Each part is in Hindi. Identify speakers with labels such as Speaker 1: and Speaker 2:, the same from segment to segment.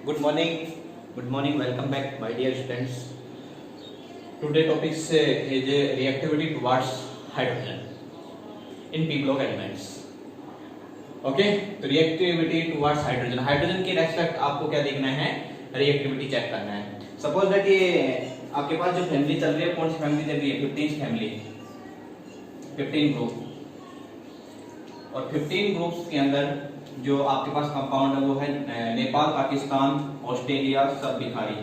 Speaker 1: Good morning. Welcome back, my dear students. Today topic is reactivity towards hydrogen in p block elements. Okay, तो reactivity towards hydrogen. हाइड्रोजन के रेस्पेक्ट आपको क्या देखना है? रिएक्टिविटी चेक करना है. सपोज दैट ये आपके पास जो फैमिली चल रही है, कौन सी फैमिली चल रही है? 15 फैमिली, 15 ग्रुप, और 15 ग्रुप्स के अंदर जो आपके पास कंपाउंड है वो है नेपाल, पाकिस्तान, ऑस्ट्रेलिया, सब बिखारी,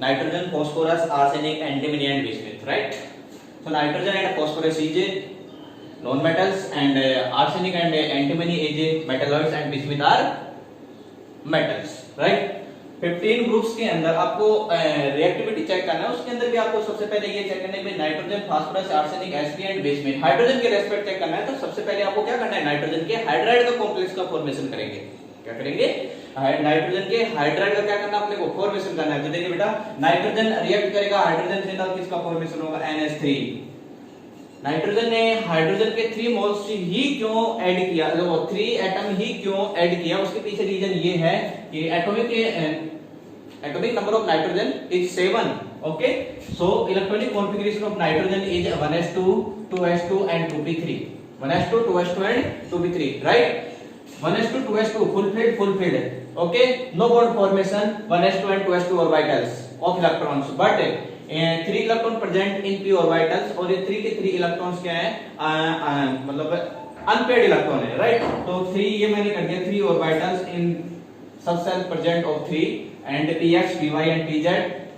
Speaker 1: nitrogen, phosphorus, arsenic, antimony and bismuth. Right? So nitrogen and phosphorus is non metals and arsenic and antimony is metalloids and bismuth are metals. Right? 15 groups के अंदर आपको रिएक्टिविटी चेक करना है. उसके अंदर भी आपको सबसे पहले ये चेक करना है कि nitrogen, phosphorus, arsenic, SP and bismuth. Hydrogen के रेस्पेक्ट चेक करना है तो सबसे पहले आपको क्या करना है? नाइट्रोजन के हाइड्राइड का कॉम्प्लेक्स का फॉर्मेशन करेंगे. क्या करेंगे? नाइट्रोजन के हाइड्राइड का क्या करना है? अपने को फॉर्मेशन करना है. तो देखिए बेटा, नाइट्रोजन रिएक्ट करेगा हाइड्रोजन से, तब किसका फॉर्मेशन होगा? NH3. नाइट्रोजन ने हाइड्रोजन के 3 मोल्स ही क्यों ऐड किया, 3 एटम ही क्यों ऐड किया? उसके पीछे रीजन ये है कि atomic number of nitrogen is 7. Okay, so electronic configuration of nitrogen is 1s2, 2s2 and 2p3. 1s2, 2s2 and 2p3. Right? 1s2, 2s2 fulfilled. Okay, no bond formation. 1s2 and 2s2 orbitals of electrons, but 3 electron present in p orbitals, और ये 3 के 3 इलेक्ट्रॉन्स क्या है? मतलब अनपेड इलेक्ट्रॉन है. राइट? तो 3 ये मैंने कर दिया, 3 orbitals in subshell present of 3 and px, py and pz.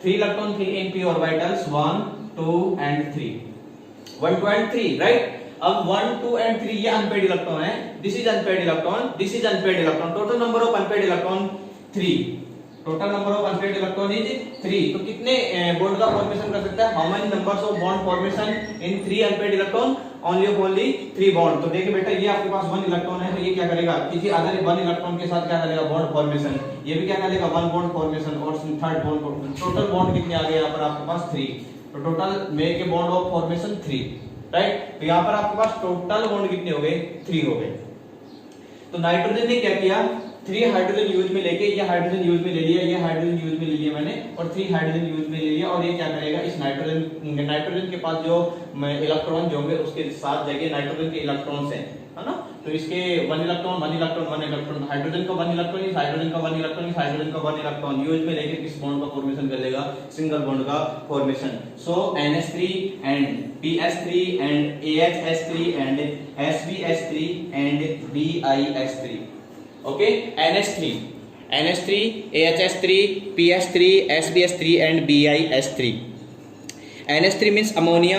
Speaker 1: 3 electron in p orbitals 1, 2 and 3. 1, 2 and 3. Right? अब 1, 2 and 3 ये अनपेड इलेक्ट्रॉन है. This is unpaired electron. This is unpaired electron. Total number of unpaired electron 3. Total number of unpaired electron is 3. तो कितने बॉन्ड का फॉर्मेशन कर सकता है? How many numbers of bond formation in 3 unpaired electron? Only 3 bond. तो देखिए बेटा, ये आपके पास 1 इलेक्ट्रॉन है, तो ये क्या करेगा? किसी अदर 1 इलेक्ट्रॉन के साथ क्या करेगा? Bond formation. ये भी क्या करेगा? 1 बॉन्ड फॉर्मेशन, और थर्ड बॉन्ड. टोटल बॉन्ड कितने आ गए यहाँ पर आपके पास? 3. तो total make a bond of formation 3. Right? तो यहाँ पर आपके पास टोटल बॉन्ड कितने हो गए? 3 हो गए. तो नाइट्रोजन ने क्या किया? 3 हाइड्रोजन यूज में लेके, ये हाइड्रोजन यूज में ले लिया, ये हाइड्रोजन यूज में ले लिया मैंने, और 3 हाइड्रोजन यूज में ले लिया. और ये क्या करेगा? इस नाइट्रोजन के पास जो इलेक्ट्रॉन जो होंगे उसके साथ जगह नाइट्रोजन के इलेक्ट्रॉन्स हैं, है ना? तो इसके 1 इलेक्ट्रॉन, 1 इलेक्ट्रॉन, 1 इलेक्ट्रॉन, हाइड्रोजन का 1 इलेक्ट्रॉन, इस हाइड्रोजन का 1 इलेक्ट्रॉन, इस हाइड्रोजन का 1 इलेक्ट्रॉन यूज में लेके किस बॉन्ड का फॉर्मेशन कर लेगा? सिंगल बॉन्ड का formation. So NH3 and PS3 and AHS3 and SBH3 and BIH3. Okay, NH3, AHS3, PS3, SBH3 and BIH3. NH3 means ammonia.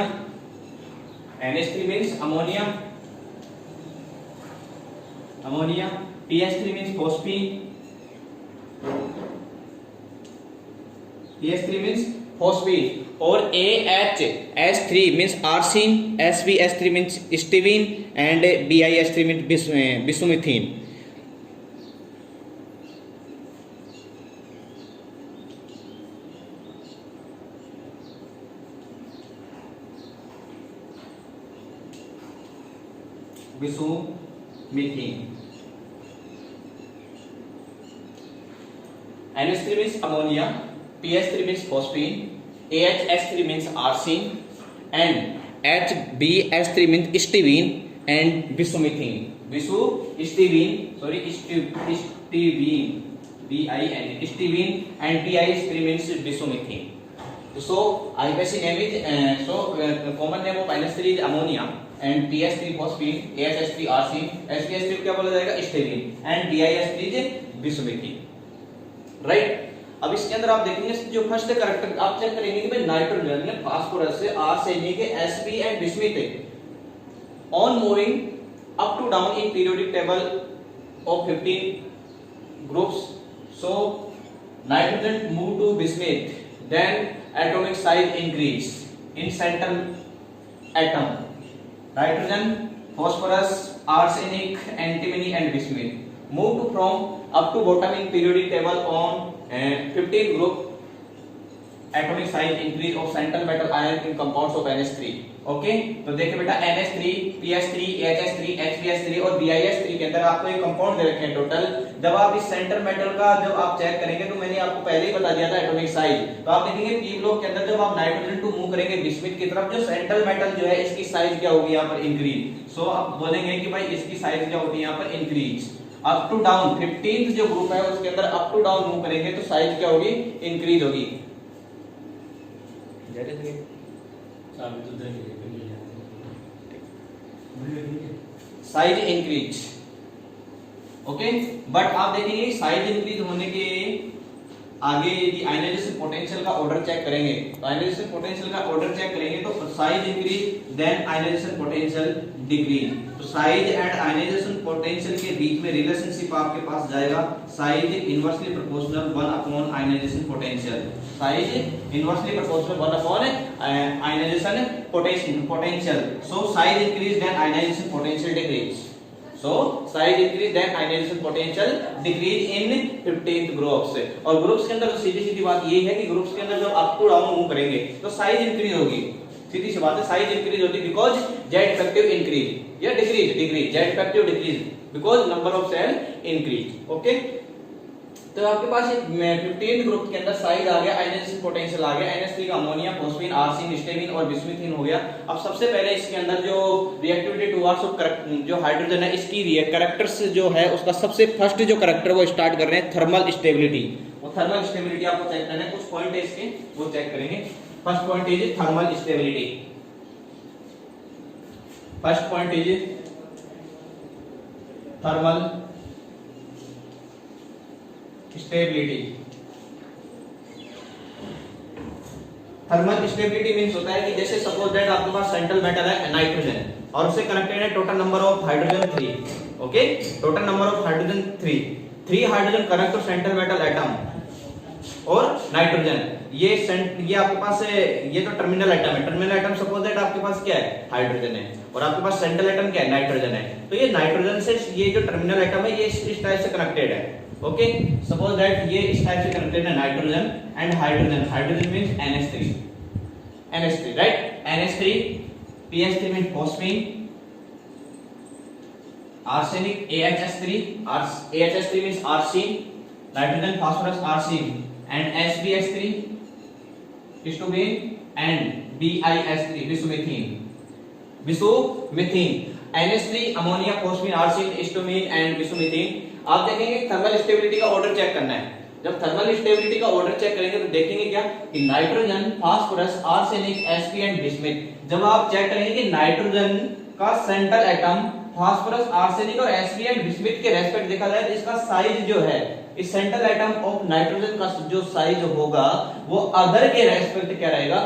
Speaker 1: NH3 means ammonia. PS3 means phosphine. PS3 means phosphine. और AHS3 means arsine, SBH3 means stevene and BIH3 means bismuthine. Bismuthine. NH3 means ammonia, PS3 means phosphine, AHS3 means arsine, and HBH3 means stevene and bismuthine. Stevene, BIN, stevene, and BIH3 means bismuthine. So IUPAC name is common name of NH3 is ammonia, and PS3 phosphine, AHS3 arsine, SBH3 क्या बोला जाएगा? Styrene, and BIH3 is bismuthine. Right? अब इसके अंदर आप देखेंगे जो फर्स्ट कैरेक्टर आप चेक करेंगे कि भाई नाइट्रोजन ने फास्फोरस से, arsenic, Sp and bismuth on moving up to down in periodic table of 15 groups. So nitrogen move to bismuth, then atomic size increase in central atom. Nitrogen, phosphorus, arsenic, antimony and bismuth moved from up to bottom in periodic table on 15 group atomic size increase of central metal ion in compounds of NH3। Okay, तो देखिए बेटा NH3, PS3, AHS3, HBS3 और BIS3 के अंदर आपको एक कंपाउंड दे रखे हैं टोटल। जब आप इस सेंट्रल मेटल का जब आप चेक करेंगे तो मैंने आपको पहले ही बता दिया था एटॉमिक साइज, तो आप देखेंगे पी ब्लॉक के अंदर जब आप नाइट्रोजन टू मूव करेंगे बिस्मिथ की तरफ, जो सेंट्रल मेटल जो है इसकी साइज क्या होगी यहाँ पर इंक्रीज। सो आप बोलेंगे कि भाई इसकी साइज क्या होती है यहाँ पर increase. Up to down 15th जो ग्रुप है उसके अंदर अप टू डाउन मूव करेंगे तो साइज क्या होगी, इंक्रीज होगी। Size increase. ओके, बट आप देखेंगे साइज इंक्रीज होने के आगे यदि आयनाइजेशन पोटेंशियल का ऑर्डर चेक करेंगे, तो आयनाइजेशन पोटेंशियल का ऑर्डर चेक करेंगे तो size increase then ionization potential decrease. तो साइज एंड आयनाइजेशन पोटेंशियल के बीच में रिलेशनशिप आपके पास जाएगा size inversely proportional 1 upon ionization potential. Size inversely proportional 1 upon ionization potential. So size increase then ionization potential decrease. So size increase then ionization potential decrease in 15th groups। और ग्रुप्स के अंदर सीधी सीधी बात ये है कि ग्रुप्स के अंदर जब अप टू डाउन मूव करेंगे तो साइज इंक्रीज होगी, सीधी सी बात है, साइज इंक्रीज होती है बिकॉज जेड इफेक्टिव इंक्रीज या decrease, Z effective decrease because number of shell increase. Okay, तो आपके पास 15 ग्रुप के अंदर साइज आ गया, आयनाइजेशन पोटेंशियल आ गया, NH3 का अमोनिया, फॉस्फीन, आर्सिन, स्टेबिन और बिस्मुथिन हो गया। अब सबसे पहले इसके अंदर जो रिएक्टिविटी टुवर्ड्स जो हाइड्रोजन है इसकी कैरेक्टर्स जो है उसका सबसे फर्स्ट जो कैरेक्टर वो स्टार्ट कर रहे हैं थर्मल स्टेबिलिटी। वो थर्मल स्टेबिलिटी आपको चेक करना है, कुछ पॉइंट है इसके वो चेक करेंगे। First point is thermal stability. First point is thermal stability. Thermal stability means होता है कि जैसे सपोज दैट आपके पास सेंट्रल मेटल है नाइट्रोजन और उससे कनेक्टेड है total number of hydrogen 3। Okay, total number of hydrogen 3 hydrogen connect to central metal atom और नाइट्रोजन। ये आपके पास है, ये जो टर्मिनल एटम है, टर्मिनल एटम सपोज दैट आपके पास क्या है, हाइड्रोजन है, और आपके पास सेंट्रल एटम क्या है, नाइट्रोजन है। तो ये नाइट्रोजन से ये जो टर्मिनल एटम है ये इस टाइप से कनेक्टेड है। ओके, सपोज दैट ये इस टाइप से कनेक्टेड है nitrogen and hydrogen. Hydrogen means NH3 right, NH3, PS3 means phosphine, arsenic AHS3 means arsine, nitrogen phosphorus arsine and HBS3 हिस्टोमेन and BIS3 bismuthine. NH3 ammonia, phosphine, arsine, हिस्टोमेन एंड बिसुमिथीन। आप देखेंगे थर्मल स्टेबिलिटी का ऑर्डर चेक करना है। जब थर्मल स्टेबिलिटी का ऑर्डर चेक करेंगे तो देखेंगे क्या कि nitrogen, phosphorus, arsenic, Sp and bismuth. जब आप चेक करेंगे कि नाइट्रोजन का सेंट्रल एटम फास्फोरस, आर्सेनिक और Sp एंड बिस्मिथ के रेस्पेक्ट देखा जाए तो इसका साइज जो है इस सेंट्रल एटम ऑफ नाइट्रोजन का जो साइज होगा वो अदर के रेस्पेक्ट क्या रहेगा,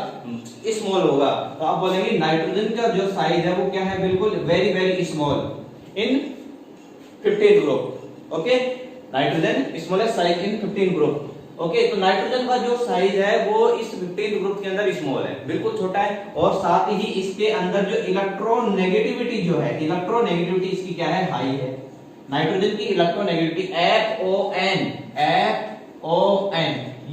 Speaker 1: स्मॉल होगा। तो आप बोलेंगे नाइट्रोजन का जो साइज है वो क्या है, बिल्कुल very very small in 15th group. Okay, nitrogen smallest size in 15th group. Okay, तो नाइट्रोजन का जो साइज है वो इस 15th ग्रुप के अंदर स्मॉल है, बिल्कुल छोटा है। और साथ ही इसके अंदर जो इलेक्ट्रोनेगेटिविटी जो है, इलेक्ट्रोनेगेटिविटी इसकी क्या है, हाई है। नाइट्रोजन की इलेक्ट्रोनेगेटिविटी FON,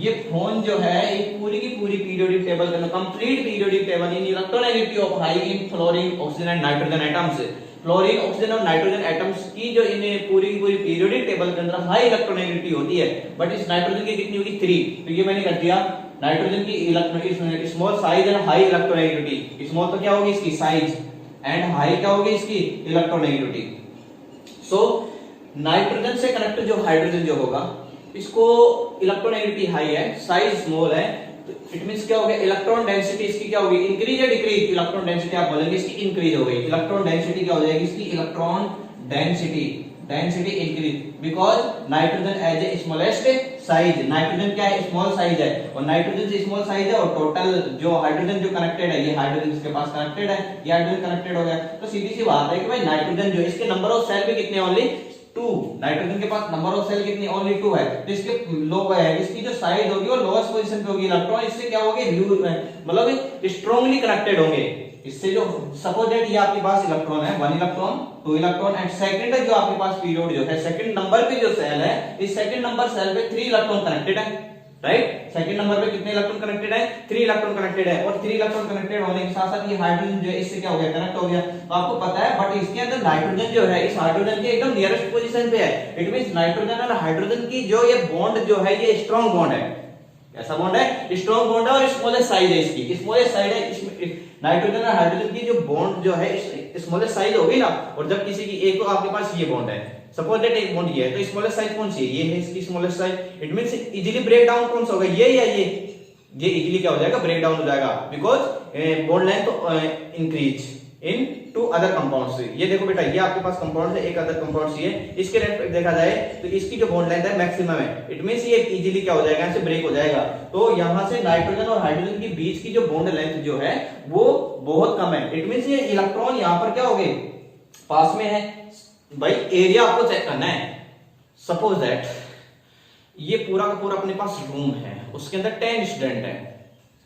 Speaker 1: ये फोन जो है एक पूरी की पूरी पीरियोडिक टेबल के अंदर complete periodic table in electronegativity of high in fluorine, oxygen and nitrogen atoms. Fluorine, oxygen और नाइट्रोजन एटम्स की जो इन पूरी की पूरी पीरियोडिक टेबल के अंदर हाई इलेक्ट्रोनेगेटिविटी होती है, बट इस नाइट्रोजन की कितनी होगी, 3। तो ये मैंने कर दिया नाइट्रोजन की small size and high electronegativity. Small तो क्या होगी इसकी साइज एंड हाई क्या होगी इसकी इलेक्ट्रोनेगेटिविटी। सो नाइट्रोजन से कनेक्ट जो हाइड्रोजन जो होगा इसको इलेक्ट्रोनेगेटिविटी हाई है, साइज स्मॉल है, तो इट मींस क्या हो गया, इलेक्ट्रॉन डेंसिटी इसकी क्या होगी, इंक्रीज या डिक्रीज। इलेक्ट्रॉन डेंसिटी आप बोलेंगे इसकी इंक्रीज हो गई। इलेक्ट्रॉन डेंसिटी क्या हो जाएगी इसकी, electron density increase because nitrogen as a smallest size. Nitrogen क्या है, स्मॉल साइज है, और नाइट्रोजन से स्मॉल साइज है, और टोटल जो हाइड्रोजन जो कनेक्टेड है, ये हाइड्रोजन इसके पास कनेक्टेड है, ये हाइड्रोजन कनेक्टेड हो गया। तो सीधी सी बात है कि भाई नाइट्रोजन जो इसके नंबर ऑफ सेल भी कितने, ओनली 2। नाइट्रोजन के पास नंबर ऑफ सेल कितनी, ओनली 2 है। तो इसके लो है, इसकी जो साइज होगी वो लोएस्ट पोजीशन पे होगी। इलेक्ट्रॉन इससे क्या होंगे, मतलब स्ट्रांगली कनेक्टेड होंगे इससे। जो सपोज दैट ये आपके पास इलेक्ट्रॉन है, 1 इलेक्ट्रॉन, 2 इलेक्ट्रॉन एंड सेकंड जो आपके पास पीरियड जो है, सेकंड नंबर पे जो सेल है, इस सेकंड नंबर सेल पे 3 इलेक्ट्रॉन कनेक्टेड है। राइट। सेकंड नंबर पे कितने इलेक्ट्रॉन कनेक्टेड है? 3 इलेक्ट्रॉन कनेक्टेड है, और 3 इलेक्ट्रॉन कनेक्टेड होने के साथ साथ ये हाइड्रोजन जो है इससे क्या हो गया, कनेक्ट हो गया। तो आपको पता है, बट इसके अंदर नाइट्रोजन जो है इस हाइड्रोजन के एकदम नियरेस्ट पोजीशन पे है। इट मींस नाइट्रोजन और हाइड्रोजन की जो ये बॉन्ड जो है ये स्ट्रॉन्ग बॉन्ड है। ऐसा बॉन्ड है, स्ट्रॉन्ग बॉन्ड है, और स्मॉलेस्ट साइज है इसकी, स्मॉलेस्ट साइज है। इसमें नाइट्रोजन और हाइड्रोजन की जो बॉन्ड जो है स्मॉलेस्ट साइज होगी ना, और जब किसी की एक, तो आपके पास ये बॉन्ड है, सपोज दैट एक बॉन्ड ये है, तो स्मॉलेस्ट साइज कौन सी है? ये है इसकी smallest size. It means easily break down कौन सा होगा, ये या ये इजीली क्या हो जाएगा, ब्रेक डाउन हो जाएगा, because bond length increase in two other compounds. ये देखो बेटा, ये आपके पास कंपाउंड है, एक अदर कंपाउंड ये, इसके रेस्पेक्ट देखा जाए तो इसकी जो बॉन्ड लेंथ है मैक्सिमम है। इट मींस ये इजीली क्या हो जाएगा, यहाँ से ब्रेक हो जाएगा। तो यहाँ से नाइट्रोजन और हाइड्रोजन के बीच की जो बॉन्ड लेंथ जो है वो बहुत कम है। इट मींस ये इलेक्ट्रॉन यहाँ पर क्या हो गए, पास में है। भाई एरिया आपको चेक करना है। सपोज दैट ये पूरा का पूरा अपने पास रूम है, उसके अंदर 10 स्टूडेंट है।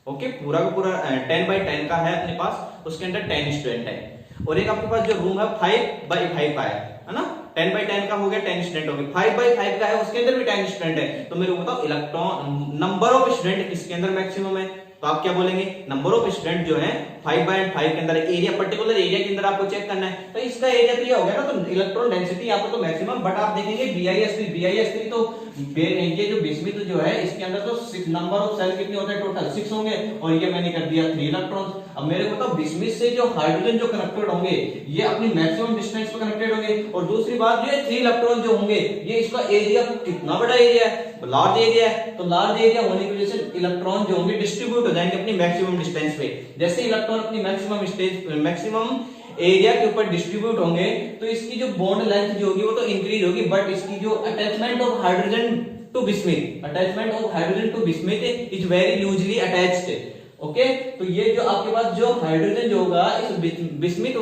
Speaker 1: ओके, पूरा का पूरा 10 बाई 10 का है अपने पास, उसके अंदर 10 स्टूडेंट है। और एक आपके पास जो रूम है 5 बाई 5 का है ना, 10 बाई 10 का हो गया, 10 स्टूडेंट हो गए। 5 बाई 5 का है, उसके अंदर भी 10 स्टूडेंट है। तो मेरे को बताओ इलेक्ट्रॉन नंबर ऑफ स्टूडेंट किसके अंदर मैक्सिमम है? तो आप क्या बोलेंगे, नंबर ऑफ स्टूडेंट जो है 5 बाय 5 के अंदर, एरिया पर्टिकुलर एरिया के अंदर आपको चेक करना है। तो इसका एरिया तो ये हो गया ना, तो इलेक्ट्रॉन डेंसिटी यहाँ पर तो मैक्सिमम। बट आप देखेंगे BIS3 तो ये जो बिस्मिथ जो है इसके अंदर तो नंबर ऑफ सेल कितने होते हैं, टोटल 6 होंगे, और ये मैंने कर दिया 3 इलेक्ट्रॉन्स। अब मेरे को तो बिस्मिथ से जो हाइड्रोजन जो कनेक्टेड होंगे ये अपनी मैक्सिमम डिस्टेंस पे कनेक्टेड होंगे। और दूसरी बात जो है 3 इलेक्ट्रॉन जो होंगे ये इसका एरिया कितना बड़ा एरिया है, लार्ज एरिया है। तो लार्ज एरिया होने की वजह से इलेक्ट्रॉन जो होंगे डिस्ट्रीब्यूट हो जाएंगे अपनी मैक्सिमम डिस्टेंस पे। जैसे इलेक्ट्रॉन अपनी मैक्सिमम एरिया के ऊपर डिस्ट्रीब्यूट होंगे तो इसकी जो बॉन्ड लेंथ जो होगी वो तो इंक्रीज होगी, बट इसकी जो attachment of hydrogen to bismuth is very loosely attached. Okay, तो ये जो आपके पास जो हाइड्रोजन जो होगा इस बिस्मिथ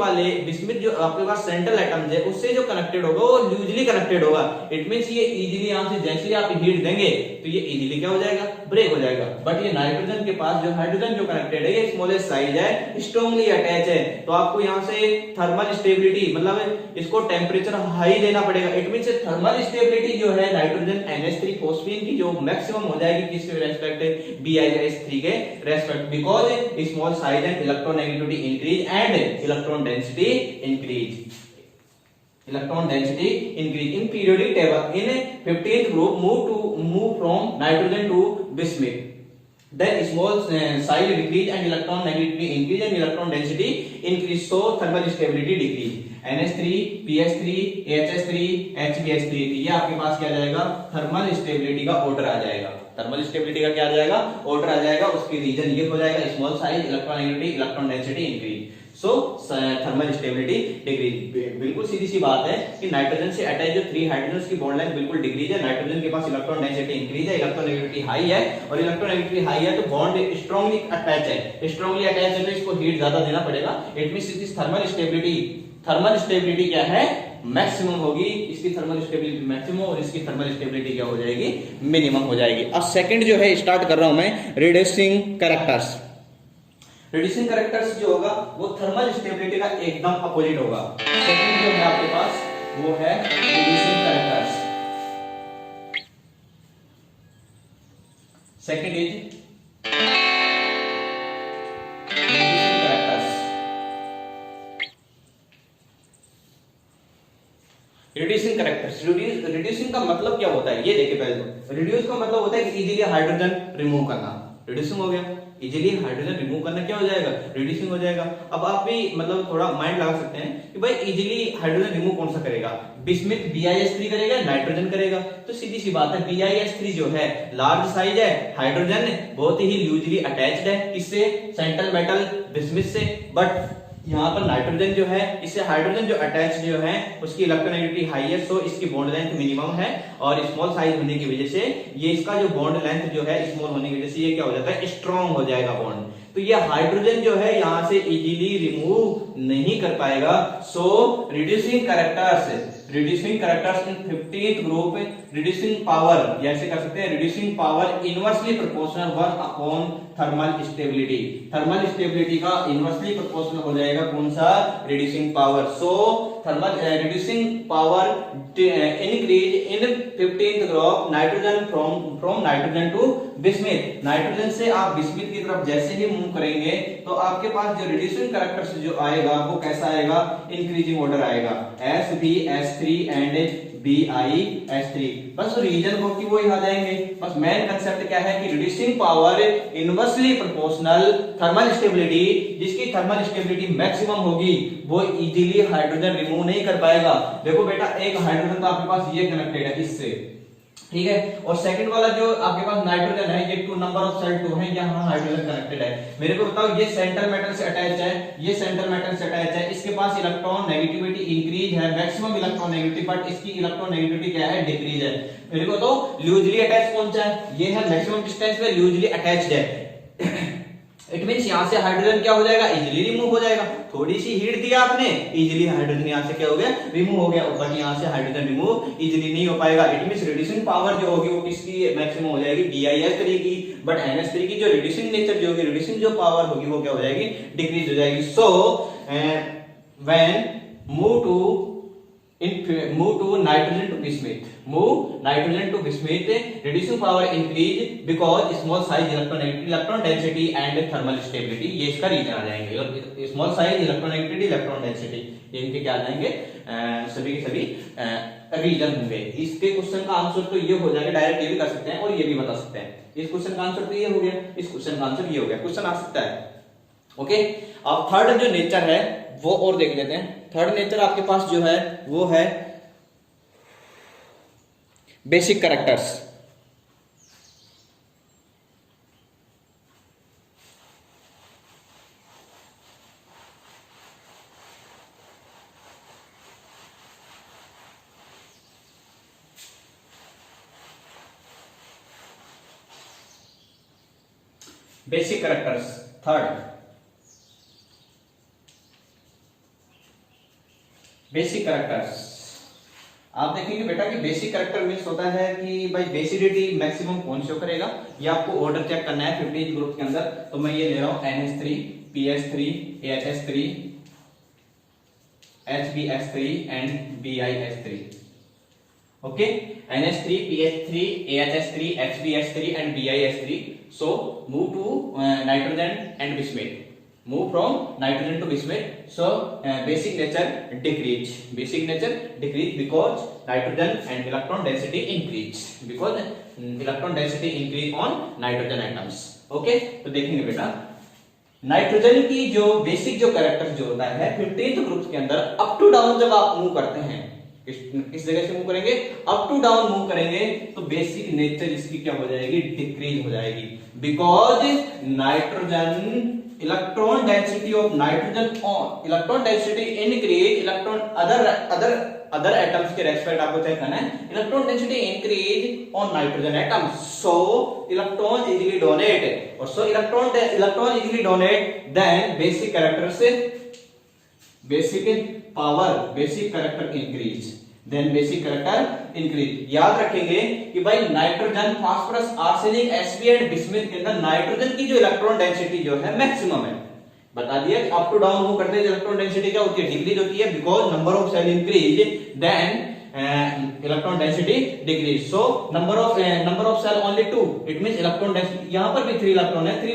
Speaker 1: जो आपके पास सेंट्रल एटम्स है उससे जो कनेक्टेड होगा वो लूजली कनेक्टेड होगा। इट मींस ये इजीली यहां से जैसे ही आप हीट देंगे तो ये इजीली क्या हो जाएगा, ब्रेक हो जाएगा। बट ये नाइट्रोजन के पास जो हाइड्रोजन जो कनेक्टेड है ये स्मॉलेस्ट साइज है, स्ट्रांगली अटैच है। तो आपको यहाँ से थर्मल स्टेबिलिटी मतलब इसको टेम्परेचर हाई देना पड़ेगा। इट मींस थर्मल स्टेबिलिटी जो है नाइट्रोजन NH3 फॉस्फीन की जो मैक्सिमम हो जाएगी किसके रेस्पेक्ट, BIS3 के respect, because small size and electronegativity increase and electron density increase in periodic table. In 15th group move from nitrogen to bismuth, then small size decrease and electron negativity increase and electron density increase, so thermal stability decrease. NH3 PS3 HS3 HBS3 ये आपके पास क्या आ जाएगा, थर्मल स्टेबिलिटी का ऑर्डर आ जाएगा। थर्मल स्टेबिलिटी का क्या आ जाएगा, ऑर्डर आ जाएगा। उसकी रीजन ये हो जाएगा small size, electronegativity, electron density increase, so thermal stability decrease. बिल्कुल सीधी सी बात है कि नाइट्रोजन से अटैच जो 3 हाइड्रोजन की बॉन्ड लेंथ बिल्कुल डिक्रीज है। नाइट्रोजन के पास इलेक्ट्रॉन डेंसिटी इंक्रीज है, इलेक्ट्रोनेगेटिविटी हाई है, और इलेक्ट्रोनेगेटिविटी हाई है तो बॉन्ड स्ट्रांगली अटैच है तो इसको हीट ज्यादा देना पड़ेगा। इट मींस इस थर्मल स्टेबिलिटी क्या है, मैक्सिमम होगी। इसकी थर्मल स्टेबिलिटी मैक्सिमम और इसकी थर्मल स्टेबिलिटी क्या हो जाएगी, मिनिमम हो जाएगी। अब सेकंड जो है स्टार्ट कर रहा हूं मैं, रिड्यूसिंग कैरेक्टर्स। रिड्यूसिंग कैरेक्टर्स जो होगा वो थर्मल स्टेबिलिटी का एकदम अपोजिट होगा। सेकंड जो है आपके पास वो है reducing characters. Second is reducing characters. Reducing का मतलब क्या होता है ये देखिए पहले तो। रिड्यूस का मतलब होता है कि इजीली हाइड्रोजन रिमूव करना। रिड्यूसिंग हो गया, इजीली हाइड्रोजन रिमूव करना क्या हो जाएगा, रिड्यूसिंग हो जाएगा। अब आप भी मतलब थोड़ा माइंड लगा सकते हैं कि भाई इजीली हाइड्रोजन रिमूव कौन सा करेगा, बिस्मिथ BIS3 करेगा, नाइट्रोजन करेगा। तो सीधी सी बात है BIS3 जो है लार्ज साइज है, हाइड्रोजन बहुत ही लूजली अटैच्ड है इससे, सेंट्रल मेटल बिस्मिथ से। बट यहाँ पर नाइट्रोजन जो है इससे हाइड्रोजन जो अटैच जो है उसकी इलेक्ट्रोनेगेटिविटी हाई है, सो इसकी बॉन्ड लेंथ मिनिमम है। और स्मॉल साइज होने की वजह से ये इसका जो बॉन्ड लेंथ जो है स्मॉल होने की वजह से ये क्या हो जाता है, स्ट्रॉन्ग हो जाएगा बॉन्ड। तो ये हाइड्रोजन जो है यहाँ से इजीली रिमूव नहीं कर पाएगा। So reducing characters in 15th group, reducing power जैसे कर सकते हैं, reducing power inversely proportional 1 upon thermal stability. Thermal stability का इनवर्सली प्रोपोर्शनल हो जाएगा कौन सा, reducing power. So thermal reducing power increase in 15th group nitrogen from nitrogen to bismuth। Nitrogen से आप बिस्मिथ की तरफ जैसे ही मूव करेंगे तो आपके पास जो रिड्यूसिंग कैरेक्टर्स जो आएगा वो कैसा आएगा, इंक्रीजिंग ऑर्डर आएगा, SbS3 एंड BiS3। बस रीजन को कि वो ही आ जाएंगे। बस मेन कंसेप्ट क्या है कि reducing power inversely proportional thermal stability, जिसकी थर्मल स्टेबिलिटी मैक्सिमम होगी वो इजीली हाइड्रोजन रिमूव नहीं कर पाएगा। देखो बेटा एक हाइड्रोजन तो आपके पास ये कनेक्टेड है इससे, ठीक है, और सेकंड वाला जो आपके पास नाइट्रोजन है ये 2 नंबर ऑफ सेल 2 है, यहाँ हाइड्रोजन कनेक्टेड है। मेरे को बताओ ये सेंटर मेटल से अटैच है, ये सेंटर मेटल से अटैच है, इसके पास इलेक्ट्रॉन नेगेटिविटी इंक्रीज है, मैक्सिमम इलेक्ट्रॉन नेगेटिविटी, बट इसकी इलेक्ट्रॉन नेगेटिविटी क्या है, डिक्रीज है। मेरे को तो लूजली अटैच कौन सा है, ये है मैक्सिमम डिस्टेंस पे लूजली अटैच्ड है। इट मींस यहां से हाइड्रोजन क्या हो जाएगा, इजीली रिमूव हो जाएगा। थोड़ी सी हीट दिया आपने, इजीली हाइड्रोजन यहां से क्या हो गया, रिमूव हो गया, बट यहां से हाइड्रोजन रिमूव इजीली नहीं हो पाएगा। इट मींस रिड्यूसिंग पावर जो होगी वो किसकी मैक्सिमम हो जाएगी, BiS3 की, बट NS3 की जो रिड्यूसिंग नेचर जो होगी, रिड्यूसिंग जो पावर होगी वो क्या हो जाएगी, डिक्रीज हो जाएगी। So when move to nitrogen to bismuth, move nitrogen to bismuth, reducing power increase because small size electron density and thermal stability, ये इसका रीजन आ जाएंगे। Small size electron negativity electron density ये इनके क्या आ जाएंगे, सभी के सभी रीजन होंगे। इसके क्वेश्चन का आंसर तो ये हो जाएगा, डायरेक्ट ये भी कर सकते हैं और ये भी बता सकते हैं। इस क्वेश्चन का आंसर तो ये हो गया, इस क्वेश्चन का आंसर ये हो गया, क्वेश्चन आ सकता है। ओके, अब थर्ड जो नेचर है वो और देख लेते हैं। थर्ड नेचर आपके पास जो है वो है basic characters. Basic characters third, basic characters आप देखेंगे बेटा कि बेसिक कैरेक्टर मींस होता है कि भाई बेसिडिटी मैक्सिमम कौन शो करेगा, ये आपको ऑर्डर चेक करना है 15 ग्रुप के अंदर। तो मैं ये ले रहा हूं NH3 PH3 AHS3 HbS3 and BiS3। Okay, NH3 PH3 AHS3 HbS3 and BiS3। So move to nitrogen and bismuth, move from nitrogen to bismuth. So basic nature decrease, basic nature decrease because nitrogen and electron density increase, because electron density increase on nitrogen atoms। okay, तो देखेंगे बेटा नाइट्रोजन की जो बेसिक जो कैरेक्टर जो होता है 15th ग्रुप के अंदर अप टू डाउन जब आप मूव करते हैं, किस जगह से मूव करेंगे, अप टू डाउन मूव करेंगे, तो बेसिक नेचर इसकी क्या हो जाएगी, डिक्रीज हो जाएगी। Because nitrogen electron density of nitrogen on electron density increase, electron other atoms के रेस्पेक्ट आपको चेक करना है, electron density increase on nitrogen atoms, so electron easily donate, और so electron easily donate, then basic character से basic power basic character increase, then basic character increase. याद रखेंगे कि भाई nitrogen phosphorus arsenic Sp and bismuth के अंदर नाइट्रोजन की जो इलेक्ट्रॉन डेंसिटी जो है मैक्सिमम है। बता दिया कि अप टू डाउन मूव करते हैं इलेक्ट्रॉन डेंसिटी क्या होती है, डिक्रीज होती है, because number of shell increase then electron density decrease. So number of shell only 2, it means electron density यहां पर भी 3 इलेक्ट्रॉन है, 3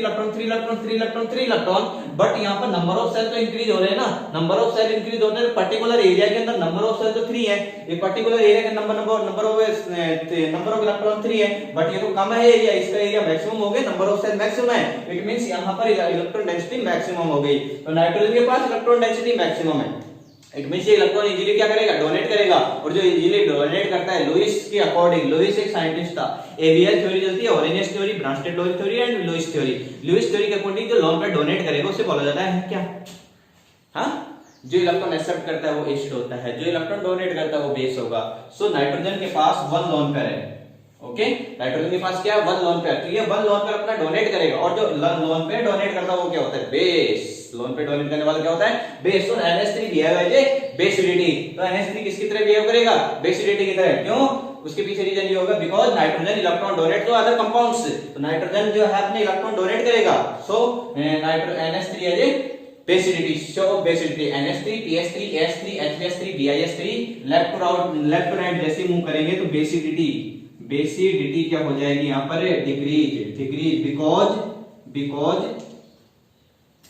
Speaker 1: इलेक्ट्रॉन, बट यहां पर नंबर ऑफ सेल तो इंक्रीज हो रहे हैं ना, नंबर ऑफ सेल इंक्रीज होते हैं पर्टिकुलर एरिया के अंदर, नंबर ऑफ सेल तो 3 है, एक पर्टिकुलर एरिया का नंबर ऑफ इलेक्ट्रॉन 3 है, बट ये तो कम है एरिया, इसका एरिया मैक्सिमम हो गया, नंबर ऑफ सेल मैक्सिमम है, इट मींस यहां पर इलेक्ट्रॉन डेंसिटी मैक्सिमम हो गई। तो नाइट्रोजन के पास इलेक्ट्रॉन डेंसिटी मैक्सिमम है, इट मींस ये इलेक्ट्रॉन इजीली क्या करेगा, डोनेट करेगा, और जो इजीली डोनेट करता है लुईस के अकॉर्डिंग, लुईस एक साइंटिस्ट था, ABL थ्योरी चलती है, Arrhenius theory, Bronsted Lewis theory and Lewis theory. Lewis theory के अकॉर्डिंग जो लोन पे डोनेट करेगा उसे बोला जाता है क्या, हाँ, जो इलेक्ट्रॉन एक्सेप्ट करता है वो एसिड होता है, जो इलेक्ट्रॉन डोनेट करता है वो बेस होगा। सो नाइट्रोजन के पास 1 लोन पेयर है, ओके, नाइट्रोजन के पास क्या है, 1 लोन पेयर, तो ये 1 लोन पेयर अपना डोनेट करेगा, और जो लोन पेयर डोनेट करता है वो क्या होता है, बेस, लोन पे डोनेट करने वाला क्या होता है, बेस। तो NH3 बिहेव एज ए बेसिडिटी, तो NH3 किसकी तरह बिहेव करेगा, बेसिडिटी की तरह, क्यों, उसके पीछे रीजन ये होगा because nitrogen electron donate to other compounds, तो नाइट्रोजन जो है अपने इलेक्ट्रॉन डोनेट करेगा, so NH3 as a basicity, show basicity NH3 PH3 AH3 HBS3 BIS3 left to right जैसे मूव करेंगे तो बेसिडिटी क्या हो जाएगी यहाँ पर decrease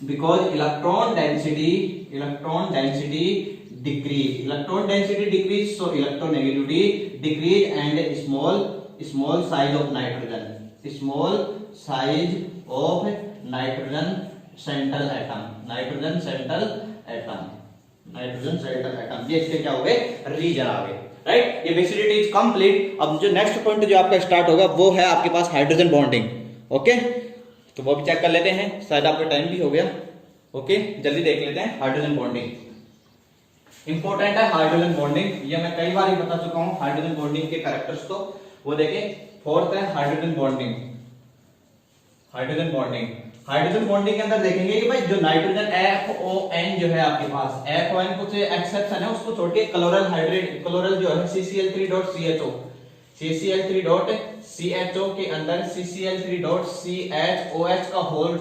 Speaker 1: because electron density decrease so electronegativity decrease and small size of nitrogen central atom ये इसके क्या हो गए, रीजन आ गए, राइट। ये बेसिडिटी इज कंप्लीट। अब जो नेक्स्ट पॉइंट जो आपका स्टार्ट होगा वो है आपके पास हाइड्रोजन बॉन्डिंग। ओके, तो वो भी चेक कर लेते हैं, शायद आपका टाइम भी हो गया। ओके, जल्दी देख लेते हैं। हाइड्रोजन बॉन्डिंग इंपॉर्टेंट है। हाइड्रोजन बॉन्डिंग ये मैं कई बार ही बता चुका हूं। हाइड्रोजन बॉन्डिंग के कैरेक्टर्स तो वो देखें। फोर्थ है हाइड्रोजन बॉन्डिंग के अंदर देखेंगे कि भाई जो नाइट्रोजन FON जो है आपके पास, FON कुछ एक्सेप्शन है, उसको छोड़िए। क्लोरल जो है CCl3.CHO के अंदर CCl3.CHOH का होल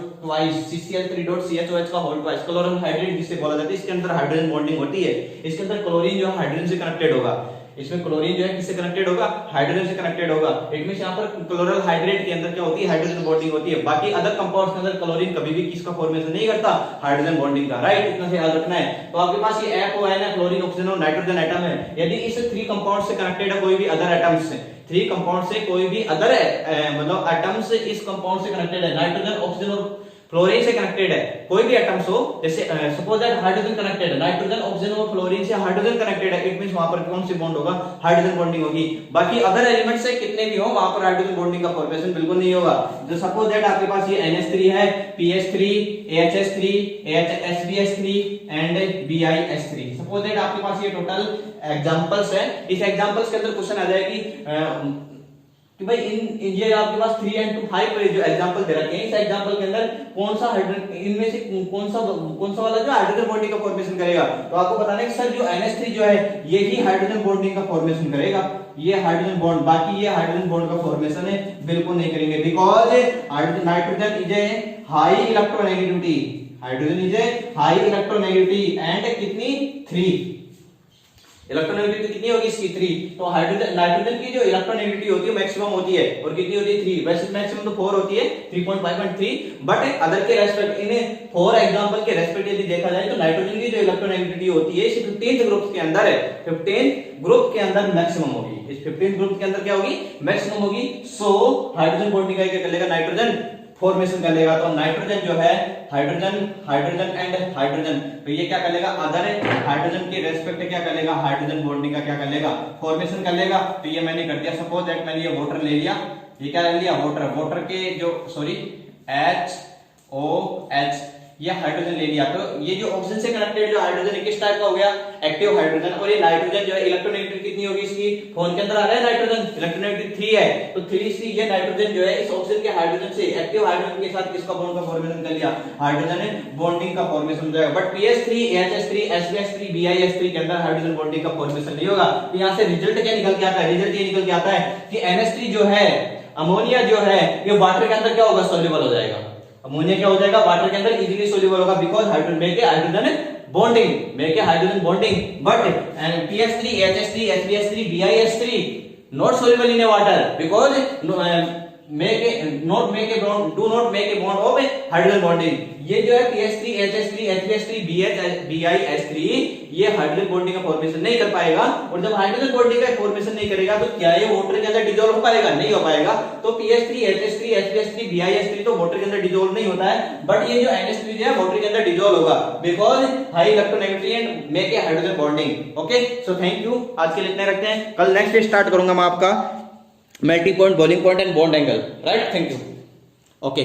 Speaker 1: ट्वाइस क्लोरल हाइड्रेट जिसे बोला जाता है, इसके अंदर हाइड्रोजन बॉन्डिंग होती है। इसके अंदर क्लोरीन जो है हाइड्रोजन से कनेक्टेड होगा, इसमें क्लोरीन जो है किससे कनेक्टेड होगा, हाइड्रोजन से कनेक्टेड होगा। इट मींस यहां पर क्लोरल हाइड्रेट के अंदर क्या होती है, हाइड्रोजन बॉन्डिंग होती है। बाकी अदर कंपाउंड्स के अंदर क्लोरीन कभी भी किसका फॉर्मेशन नहीं करता, हाइड्रोजन बॉन्डिंग का, राइट। इतना से याद रखना है। तो आपके पास ये FON है, क्लोरीन ऑक्सीजन और नाइट्रोजन एटम है। यदि इस 3 कंपाउंड से कनेक्टेड है कोई भी अदर एटम्स से, 3 कंपाउंड से कोई भी अदर मतलब एटम्स इस कंपाउंड से कनेक्टेड है, नाइट्रोजन ऑक्सीजन और फ्लोरीन से कनेक्टेड है, कोई भी एटम्स हो, जैसे सपोज दैट हाइड्रोजन कनेक्टेड है, नाइट्रोजन ऑक्सीजन और फ्लोरीन से हाइड्रोजन कनेक्टेड है, इट मींस वहां पर कौन सी बॉन्ड होगा, हाइड्रोजन बॉन्डिंग होगी। बाकी अदर एलिमेंट से कितने भी हो वहां पर हाइड्रोजन बॉन्डिंग का फॉर्मेशन बिल्कुल नहीं होगा। जो सपोज दैट आपके पास ये NH3 है, PH3 AHS3 HBS3 and BIS3। Suppose that आपके पास ये टोटल एग्जांपल्स है। इस एग्जांपल्स के अंदर क्वेश्चन आ जाएगी कि भाई ये आपके पास 3 and 5 जो एग्जांपल दे रखे हैं, इस एग्जांपल के अंदर कौन सा हाइड्रोजन, इनमें से कौन सा वाला जो हाइड्रोजन बॉन्डिंग का फॉर्मेशन करेगा। तो आपको बताना है कि सर जो NH3 जो है ये ही हाइड्रोजन बॉन्डिंग का फॉर्मेशन करेगा, ये हाइड्रोजन बॉन्ड, बाकी ये हाइड्रोजन बॉन्ड का फॉर्मेशन है बिल्कुल नहीं करेंगे। Because nitrogen is a high electronegativity, hydrogen is a high electronegativity and कितनी 3 इलेक्ट्रोनेगेटिविटी कितनी होगी इसकी 3। तो हाइड्रोजन नाइट्रोजन की जो इलेक्ट्रोनेगेटिविटी होती है मैक्सिमम होती है, और कितनी होती है 3। वैसे मैक्सिमम तो 4 होती है 3.5.3, बट अदर के रेस्पेक्ट इन 4 एग्जांपल के रेस्पेक्ट यदि देखा जाए तो नाइट्रोजन की जो इलेक्ट्रोनेगेटिविटी होती है इस 15th ग्रुप के अंदर है, 15th ग्रुप के अंदर मैक्सिमम होगी, इस 15th ग्रुप के अंदर क्या होगी, मैक्सिमम होगी। सो हाइड्रोजन बॉन्डिंग का क्या कर लेगा, नाइट्रोजन फॉर्मेशन कर लेगा। तो नाइट्रोजन जो है हाइड्रोजन एंड हाइड्रोजन, तो ये क्या कर लेगा, अदर हाइड्रोजन के रेस्पेक्ट क्या कर लेगा, हाइड्रोजन बॉन्डिंग का क्या कर लेगा, फॉर्मेशन कर लेगा। तो ये मैंने कर दिया। सपोज दैट मैंने ये वाटर ले लिया, ये क्या ले लिया, वाटर के जो HOH ये हाइड्रोजन ले लिया। तो ये जो ऑक्सीजन से कनेक्टेड जो हाइड्रोजन है किस टाइप का हो गया, एक्टिव हाइड्रोजन। और ये नाइट्रोजन जो है इलेक्ट्रोनेगेटिविटी कितनी होगी इसकी, फोन के अंदर आ रहा है नाइट्रोजन, इलेक्ट्रोनेगेटिविटी 3 है, तो 3 से ये नाइट्रोजन जो है इस ऑक्सीजन के हाइड्रोजन से एक्टिव हाइड्रोजन के साथ किसका बॉन्ड का फॉर्मेशन कर लिया, हाइड्रोजन बॉन्डिंग का फॉर्मेशन हो जाएगा। But PH3 AHS3 HBS3 BIS3 के अंदर हाइड्रोजन बॉन्डिंग का फॉर्मेशन नहीं होगा। तो यहां से रिजल्ट क्या निकल के आता है, रिजल्ट ये निकल के आता है कि NH3 जो है, अमोनिया जो है, ये वाटर के अंदर क्या होगा, सॉल्युबल हो जाएगा। अमोनिया क्या हो जाएगा, वाटर के अंदर इजीली सॉल्युबल होगा, because hydrogen hydrogen bonding. But PH3 AHS3 HBS3 BIS3 not soluble in a water because do not make a bond of hydrogen bonding। ये जो है PH3 AHS3 HBS3 BIS3 ये हाइड्रोजन बॉन्डिंग का फॉर्मेशन नहीं कर पाएगा। और जब हाइड्रोजन बॉन्डिंग का फॉर्मेशन नहीं करेगा तो क्या ये वाटर के अंदर डिसॉल्व हो पाएगा, नहीं हो पाएगा। तो PH3 AHS3 HBS3 BIS3 तो वाटर के अंदर डिसॉल्व नहीं होता है, बट ये जो NH3 है वाटर के अंदर डिसॉल्व होगा because high electronegativity and make a hydrogen bonding. Okay, so thank you, आज के लिए इतना रखते हैं। कल नेक्स्ट स्टार्ट करूंगा मैं आपका melting point, boiling point and bond angle, right. Thank you. Okay.